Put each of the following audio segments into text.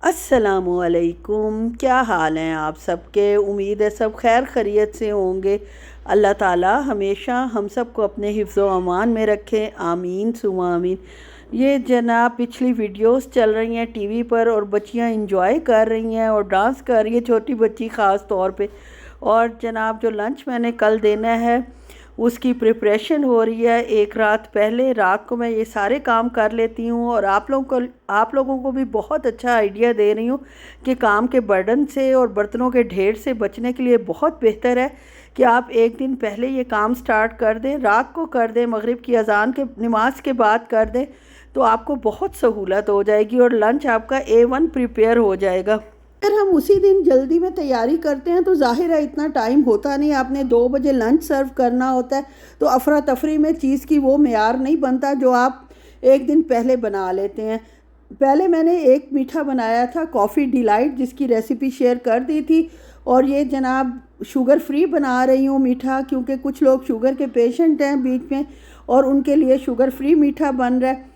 अस्सलामुअलैकुम। क्या हाल हैं आप सबके? उम्मीद है सब खैर खैरियत से होंगे। अल्लाह ताला हमेशा हम सब को अपने हिफ्ज़ व अमान में रखे, आमीन सुमा आमीन। ये जनाब पिछली वीडियोस चल रही हैं टीवी पर और बच्चियां इंजॉय कर रही हैं और डांस कर रही है, छोटी बच्ची ख़ास तौर पे। और जनाब जो लंच मैंने कल देना है उसकी प्रिपरेशन हो रही है। एक रात पहले रात को मैं ये सारे काम कर लेती हूँ और आप लोगों को भी बहुत अच्छा आइडिया दे रही हूँ कि काम के बर्डन से और बर्तनों के ढेर से बचने के लिए बहुत बेहतर है कि आप एक दिन पहले ये काम स्टार्ट कर दें, रात को कर दें, मगरिब की अजान के नमाज के बाद कर दें, तो आपको बहुत सहूलत हो जाएगी और लंच आपका A1 प्रिपेयर हो जाएगा। अगर हम उसी दिन जल्दी में तैयारी करते हैं तो ज़ाहिर है इतना टाइम होता नहीं, आपने 2 बजे लंच सर्व करना होता है, तो अफरा तफरी में चीज़ की वो मेयार नहीं बनता जो आप एक दिन पहले बना लेते हैं। पहले मैंने एक मीठा बनाया था कॉफ़ी डिलाइट, जिसकी रेसिपी शेयर कर दी थी। और ये जनाब शुगर फ्री बना रही हूँ मीठा, क्योंकि कुछ लोग शुगर के पेशेंट हैं बीच में और उनके लिए शुगर फ्री मीठा बन रहा है।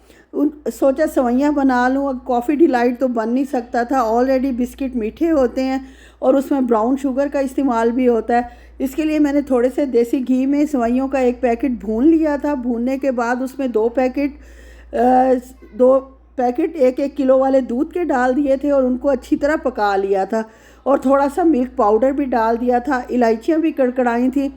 सोचा सवैयाँ बना लूँ। अब कॉफ़ी डिलाइट तो बन नहीं सकता था, ऑलरेडी बिस्किट मीठे होते हैं और उसमें ब्राउन शुगर का इस्तेमाल भी होता है। इसके लिए मैंने थोड़े से देसी घी में सवैयों का एक पैकेट भून लिया था। भूनने के बाद उसमें दो पैकेट 1-1 किलो वाले दूध के डाल दिए थे और उनको अच्छी तरह पका लिया था और थोड़ा सा मिल्क पाउडर भी डाल दिया था। इलायचियाँ भी कड़कड़ाई थी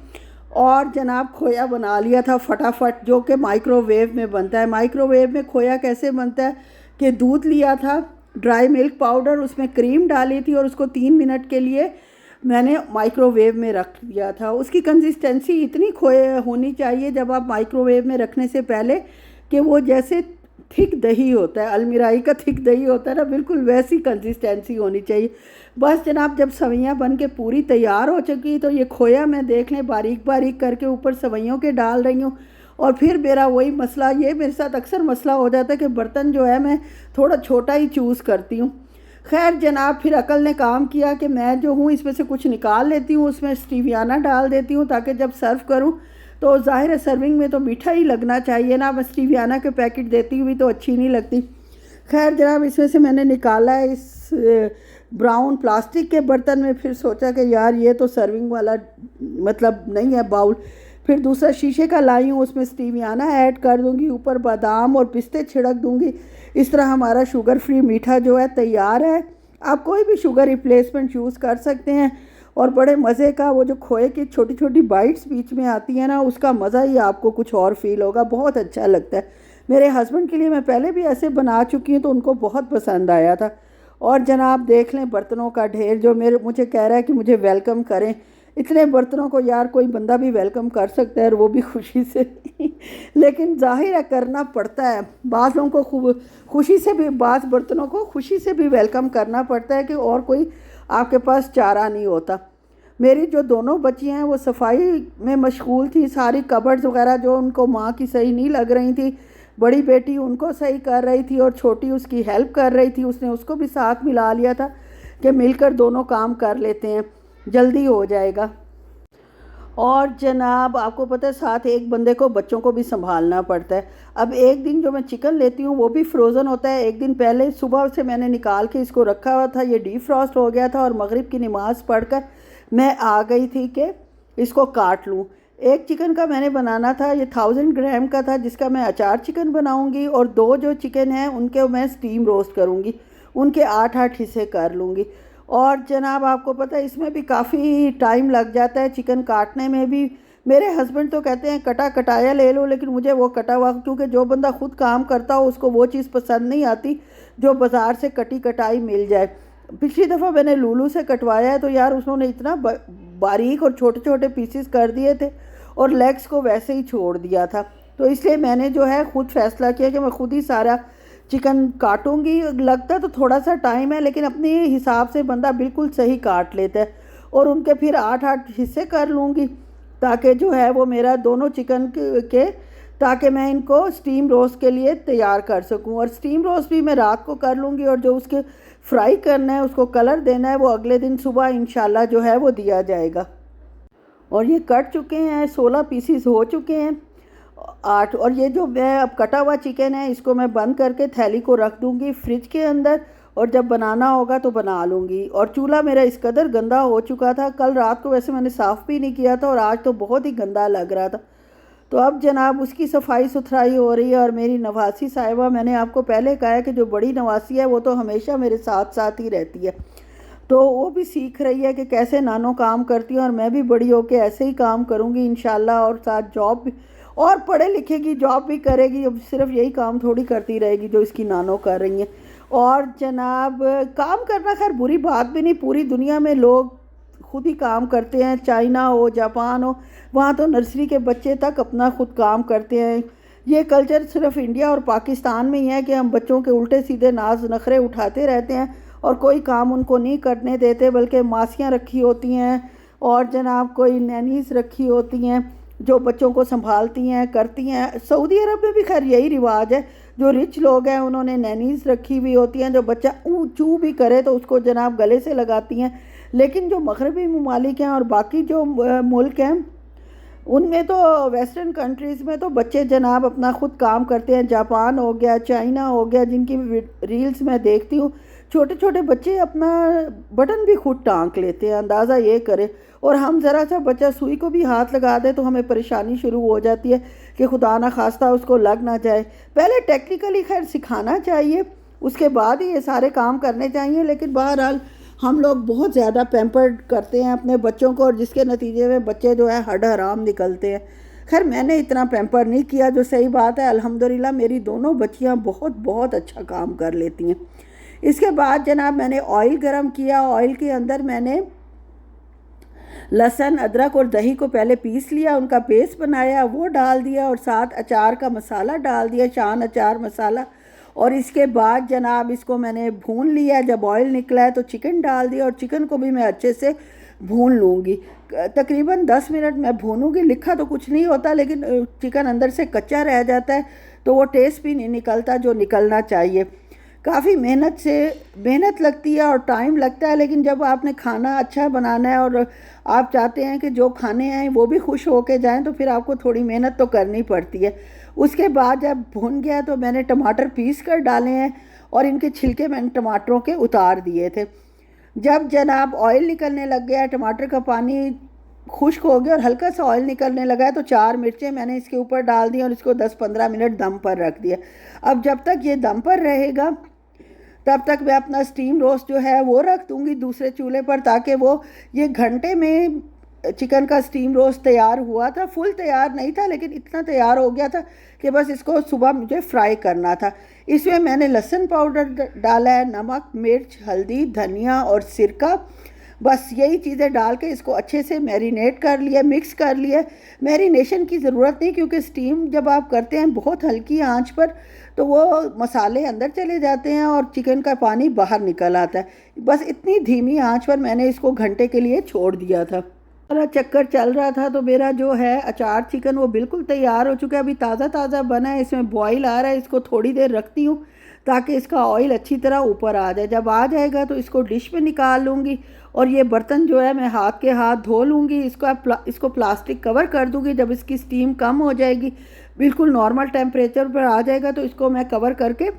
और जनाब खोया बना लिया था फटाफट, जो कि माइक्रोवेव में बनता है। माइक्रोवेव में खोया कैसे बनता है कि दूध लिया था, ड्राई मिल्क पाउडर, उसमें क्रीम डाली थी और उसको 3 मिनट के लिए मैंने माइक्रोवेव में रख दिया था। उसकी कंसिस्टेंसी इतनी खोए होनी चाहिए जब आप माइक्रोवेव में रखने से पहले कि वो जैसे थिक दही होता है, अलमिराई का थिक दही होता है ना, बिल्कुल वैसी कंसिस्टेंसी होनी चाहिए। बस जनाब जब सवैयाँ बन के पूरी तैयार हो चुकी तो ये खोया मैं देख लें बारीक बारीक करके ऊपर सवैयों के डाल रही हूँ। और फिर मेरा वही मसला, ये मेरे साथ अक्सर मसला हो जाता है कि बर्तन जो है मैं थोड़ा छोटा ही चूज़ करती हूँ। खैर जनाब फिर अकल ने काम किया कि मैं जो हूँ इसमें से कुछ निकाल लेती हूँ, उसमें स्टीवियाना डाल देती हूँ ताकि जब सर्व करूँ तो ज़ाहिर है सर्विंग में तो मीठा ही लगना चाहिए ना, बस स्टीवियाना के पैकेट देती हुई तो अच्छी नहीं लगती। खैर जनाब इसमें से मैंने निकाला है इस ब्राउन प्लास्टिक के बर्तन में। फिर सोचा कि यार ये तो सर्विंग वाला मतलब नहीं है बाउल। फिर दूसरा शीशे का लाई हूँ, उसमें स्टीवियाना ऐड कर दूँगी, ऊपर बादाम और पिस्ते छिड़क दूँगी। इस तरह हमारा शुगर फ्री मीठा जो है तैयार है। आप कोई भी शुगर रिप्लेसमेंट यूज़ कर सकते हैं और बड़े मज़े का वो जो खोए की छोटी छोटी बाइट्स बीच में आती हैं ना, उसका मज़ा ही आपको कुछ और फील होगा, बहुत अच्छा लगता है। मेरे हस्बैंड के लिए मैं पहले भी ऐसे बना चुकी हूँ तो उनको बहुत पसंद आया था। और जनाब देख लें बर्तनों का ढेर जो मुझे कह रहा है कि मुझे वेलकम करें। इतने बर्तनों को यार कोई बंदा भी वेलकम कर सकता है और वो भी खुशी से लेकिन जाहिर है करना पड़ता है। बाज़ लोगों को खुशी से भी, बाज़ बर्तनों को खुशी से भी वेलकम करना पड़ता है कि और कोई आपके पास चारा नहीं होता। मेरी जो दोनों बच्चियां हैं वो सफाई में मशगूल थी, सारी कबर्ड्स वगैरह जो उनको माँ की सही नहीं लग रही थी, बड़ी बेटी उनको सही कर रही थी और छोटी उसकी हेल्प कर रही थी। उसने उसको भी साथ मिला लिया था कि मिलकर दोनों काम कर लेते हैं, जल्दी हो जाएगा। और जनाब आपको पता है साथ एक बंदे को बच्चों को भी संभालना पड़ता है। अब एक दिन जो मैं चिकन लेती हूँ वो भी फ्रोज़न होता है। एक दिन पहले सुबह से मैंने निकाल के इसको रखा हुआ था, ये डीफ्रॉस्ट हो गया था और मगरिब की नमाज़ पढ़कर मैं आ गई थी कि इसको काट लूँ। एक चिकन का मैंने बनाना था, ये 1000 ग्राम का था, जिसका मैं अचार चिकन बनाऊँगी और 2 जो चिकन हैं उनके मैं स्टीम रोस्ट करूँगी, उनके 8-8 हिस्से कर लूँगी। और जनाब आपको पता है इसमें भी काफ़ी टाइम लग जाता है, चिकन काटने में भी। मेरे हस्बैंड तो कहते हैं कटा कटाया ले लो, लेकिन मुझे वो कटा हुआ, क्योंकि जो बंदा खुद काम करता हो उसको वो चीज़ पसंद नहीं आती जो बाज़ार से कटी कटाई मिल जाए। पिछली दफ़ा मैंने लूलू से कटवाया है तो यार उन्होंने इतना बारीक और छोटे छोटे पीसेस कर दिए थे और लेग्स को वैसे ही छोड़ दिया था। तो इसलिए मैंने जो है ख़ुद फैसला किया कि मैं ख़ुद ही सारा चिकन काटूंगी। लगता तो थोड़ा सा टाइम है लेकिन अपने हिसाब से बंदा बिल्कुल सही काट लेता है। और उनके फिर 8-8 हिस्से कर लूँगी ताकि जो है वो मेरा दोनों चिकन के ताकि मैं इनको स्टीम रोस्ट के लिए तैयार कर सकूं। और स्टीम रोस्ट भी मैं रात को कर लूँगी और जो उसके फ्राई करना है, उसको कलर देना है, वो अगले दिन सुबह इंशाल्लाह जो है वो दिया जाएगा। और ये कट चुके हैं, 16 पीसीस हो चुके हैं, 8। और ये जो मैं अब कटा हुआ चिकन है इसको मैं बंद करके थैली को रख दूँगी फ्रिज के अंदर और जब बनाना होगा तो बना लूँगी। और चूल्हा मेरा इस कदर गंदा हो चुका था, कल रात को वैसे मैंने साफ़ भी नहीं किया था और आज तो बहुत ही गंदा लग रहा था। तो अब जनाब उसकी सफाई सुथराई हो रही है। और मेरी नवासी साहिबा, मैंने आपको पहले कहा है कि जो बड़ी नवासी है वो तो हमेशा मेरे साथ साथ ही रहती है, तो वो भी सीख रही है कि कैसे नानो काम करती है। और मैं भी बड़ी होके ऐसे ही काम करूँगी इंशाल्लाह। और साथ जॉब भी, और पढ़े लिखेगी, जॉब भी करेगी, अब सिर्फ यही काम थोड़ी करती रहेगी जो इसकी नानो कर रही हैं। और जनाब काम करना खैर बुरी बात भी नहीं, पूरी दुनिया में लोग खुद ही काम करते हैं, चाइना हो, जापान हो, वहाँ तो नर्सरी के बच्चे तक अपना खुद काम करते हैं। ये कल्चर सिर्फ इंडिया और पाकिस्तान में ही है कि हम बच्चों के उल्टे सीधे नाज नखरे उठाते रहते हैं और कोई काम उनको नहीं करने देते, बल्कि मासियाँ रखी होती हैं और जनाब कोई नैनीज़ रखी होती हैं जो बच्चों को संभालती हैं, करती हैं। सऊदी अरब में भी खैर यही रिवाज है, जो रिच लोग हैं उन्होंने नैनीज़ रखी हुई होती हैं, जो बच्चा ऊ चू भी करे तो उसको जनाब गले से लगाती हैं। लेकिन जो मगरबी ममालिक हैं और बाकी जो मुल्क हैं उनमें तो, वेस्टर्न कंट्रीज़ में तो बच्चे जनाब अपना ख़ुद काम करते हैं। जापान हो गया, चाइना हो गया, जिनकी रील्स मैं देखती हूँ, छोटे छोटे बच्चे अपना बटन भी खुद टांक लेते हैं, अंदाज़ा ये करे। और हम ज़रा सा बच्चा सुई को भी हाथ लगा दे तो हमें परेशानी शुरू हो जाती है कि खुदा ना खास्ता उसको लग ना जाए। पहले टेक्निकली खैर सिखाना चाहिए, उसके बाद ही ये सारे काम करने चाहिए। लेकिन बहरहाल हम लोग बहुत ज़्यादा पैम्पर्ड करते हैं अपने बच्चों को, और जिसके नतीजे में बच्चे जो है हड हराम निकलते हैं। खैर मैंने इतना पैम्पर नहीं किया, जो सही बात है। अल्हम्दुलिल्लाह मेरी दोनों बच्चियां बहुत बहुत अच्छा काम कर लेती हैं। इसके बाद जनाब मैंने ऑयल गरम किया। ऑयल के अंदर मैंने लहसुन, अदरक और दही को पहले पीस लिया, उनका पेस्ट बनाया, वो डाल दिया और साथ अचार का मसाला डाल दिया, शान अचार मसाला। और इसके बाद जनाब इसको मैंने भून लिया। जब ऑयल निकला है तो चिकन डाल दिया और चिकन को भी मैं अच्छे से भून लूँगी। तकरीबन 10 मिनट मैं भूनूँगी। लिखा तो कुछ नहीं होता, लेकिन चिकन अंदर से कच्चा रह जाता है तो वो टेस्ट भी नहीं निकलता जो निकलना चाहिए। काफ़ी मेहनत लगती है और टाइम लगता है, लेकिन जब आपने खाना अच्छा बनाना है और आप चाहते हैं कि जो खाने आएँ वो भी खुश होके जाएं, तो फिर आपको थोड़ी मेहनत तो करनी पड़ती है। उसके बाद जब भुन गया तो मैंने टमाटर पीस कर डाले हैं और इनके छिलके मैंने टमाटरों के उतार दिए थे। जब जनाब ऑयल निकलने लग गया, टमाटर का पानी खुश्क हो गया और हल्का सा ऑयल निकलने लगा है, तो 4 मिर्चें मैंने इसके ऊपर डाल दी और इसको 10-15 मिनट दम पर रख दिया। अब जब तक ये दम पर रहेगा तब तक मैं अपना स्टीम रोस्ट जो है वो रख दूँगी दूसरे चूल्हे पर, ताकि वो ये घंटे में चिकन का स्टीम रोस्ट तैयार हुआ था। फुल तैयार नहीं था, लेकिन इतना तैयार हो गया था कि बस इसको सुबह मुझे फ्राई करना था। इसमें मैंने लहसुन पाउडर डाला है, नमक, मिर्च, हल्दी, धनिया और सिरका, बस यही चीज़ें डाल के इसको अच्छे से मैरिनेट कर लिया, मिक्स कर लिया। मैरिनेशन की ज़रूरत नहीं, क्योंकि स्टीम जब आप करते हैं बहुत हल्की आंच पर तो वो मसाले अंदर चले जाते हैं और चिकन का पानी बाहर निकल आता है। बस इतनी धीमी आंच पर मैंने इसको घंटे के लिए छोड़ दिया था। मेरा चक्कर चल रहा था तो मेरा जो है अचार चिकन वो बिल्कुल तैयार हो चुका है। अभी ताज़ा ताज़ा बना है, इसमें बॉईल आ रहा है। इसको थोड़ी देर रखती हूँ ताकि इसका ऑयल अच्छी तरह ऊपर आ जाए। जब आ जाएगा तो इसको डिश में निकाल लूँगी और ये बर्तन जो है मैं हाथ के हाथ धो लूँगी। इसको प्लास्टिक कवर कर दूँगी। जब इसकी स्टीम कम हो जाएगी, बिल्कुल नॉर्मल टेम्परेचर पर आ जाएगा, तो इसको मैं कवर करके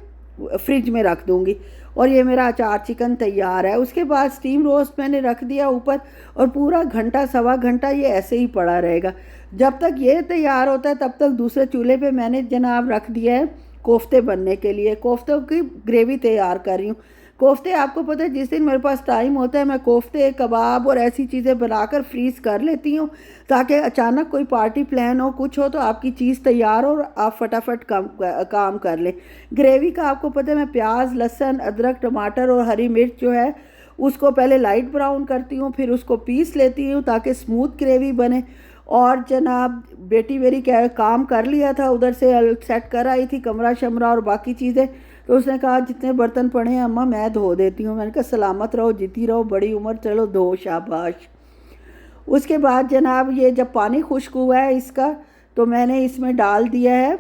फ्रिज में रख दूँगी और ये मेरा अचार चिकन तैयार है। उसके बाद स्टीम रोस्ट मैंने रख दिया ऊपर और पूरा घंटा सवा घंटा ये ऐसे ही पड़ा रहेगा। जब तक ये तैयार होता है तब तक दूसरे चूल्हे पे मैंने जनाब रख दिया है कोफ्ते बनने के लिए। कोफ्तों की ग्रेवी तैयार कर रही हूँ। कोफ्ते आपको पता है, जिस दिन मेरे पास टाइम होता है मैं कोफ्ते, कबाब और ऐसी चीज़ें बनाकर फ्रीज़ कर लेती हूँ, ताकि अचानक कोई पार्टी प्लान हो, कुछ हो, तो आपकी चीज़ तैयार हो और आप फटाफट काम कर लें। ग्रेवी का आपको पता है मैं प्याज, लहसुन, अदरक, टमाटर और हरी मिर्च जो है उसको पहले लाइट ब्राउन करती हूँ, फिर उसको पीस लेती हूँ ताकि स्मूथ ग्रेवी बने। और जनाब बेटी मेरी क्या काम कर लिया था, उधर से सेट कर आई थी कमरा शमरा और बाकी चीज़ें, तो उसने कहा जितने बर्तन पड़े हैं अम्मा मैं धो देती हूँ। मैंने कहा सलामत रहो, जीती रहो, बड़ी उम्र, चलो धो, शाबाश। उसके बाद जनाब ये जब पानी खुश्क हुआ है इसका, तो मैंने इसमें डाल दिया है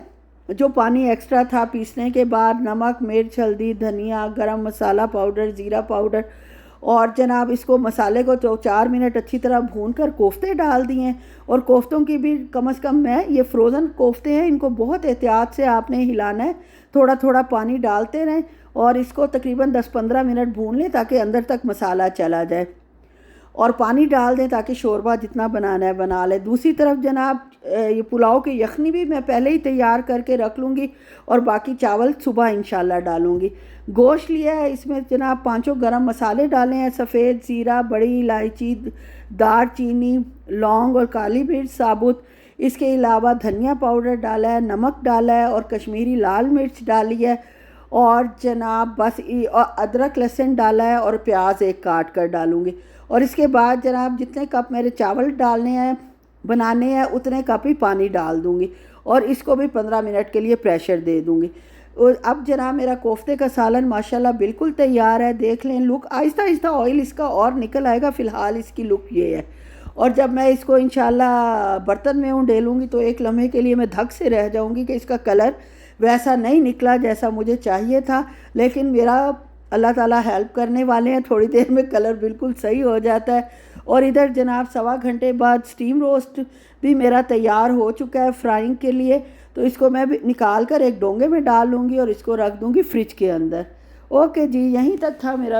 जो पानी एक्स्ट्रा था पीसने के बाद, नमक, मिर्च, हल्दी, धनिया, गरम मसाला पाउडर, ज़ीरा पाउडर, और जनाब इसको मसाले को तो 4 मिनट अच्छी तरह भून कर कोफ्ते डाल दिए हैं। और कोफ्तों की भी कम से कम, मैं ये फ्रोज़न कोफ्ते हैं, इनको बहुत एहतियात से आपने हिलाना है, थोड़ा थोड़ा पानी डालते रहें और इसको तकरीबन 10-15 मिनट भून लें ताकि अंदर तक मसाला चला जाए, और पानी डाल दें ताकि शोरबा जितना बनाना है बना लें। दूसरी तरफ जनाब ये पुलाव की यखनी भी मैं पहले ही तैयार करके रख लूँगी और बाकी चावल सुबह इंशाल्लाह डालूँगी। गोश्त लिया है, इसमें जनाब 5 गरम मसाले डाले हैं, सफ़ेद ज़ीरा, बड़ी इलायची, दारचीनी, लौंग और काली मिर्च साबुत। इसके अलावा धनिया पाउडर डाला है, नमक डाला है और कश्मीरी लाल मिर्च डाली है, और जनाब बस और अदरक लहसुन डाला है और प्याज एक काट कर डालूँगी। और इसके बाद जनाब जितने कप मेरे चावल डालने हैं बनाने हैं उतने कप ही पानी डाल दूँगी और इसको भी 15 मिनट के लिए प्रेशर दे दूँगी। और अब जनाब मेरा कोफ्ते का सालन माशाल्लाह बिल्कुल तैयार है। देख लें लुक, आहिस्ता आहिस्ता ऑयल इसका और निकल आएगा। फ़िलहाल इसकी लुक ये है, और जब मैं इसको इंशाल्लाह बर्तन में उंडेलूँगी तो एक लम्हे के लिए मैं धक से रह जाऊँगी कि इसका कलर वैसा नहीं निकला जैसा मुझे चाहिए था, लेकिन मेरा अल्लाह ताला हेल्प करने वाले हैं, थोड़ी देर में कलर बिल्कुल सही हो जाता है। और इधर जनाब 1.25 घंटे बाद स्टीम रोस्ट भी मेरा तैयार हो चुका है फ्राइंग के लिए, तो इसको मैं भी निकाल कर एक डोंगे में डाल लूँगी और इसको रख दूँगी फ्रिज के अंदर। ओके जी, यहीं तक था मेरा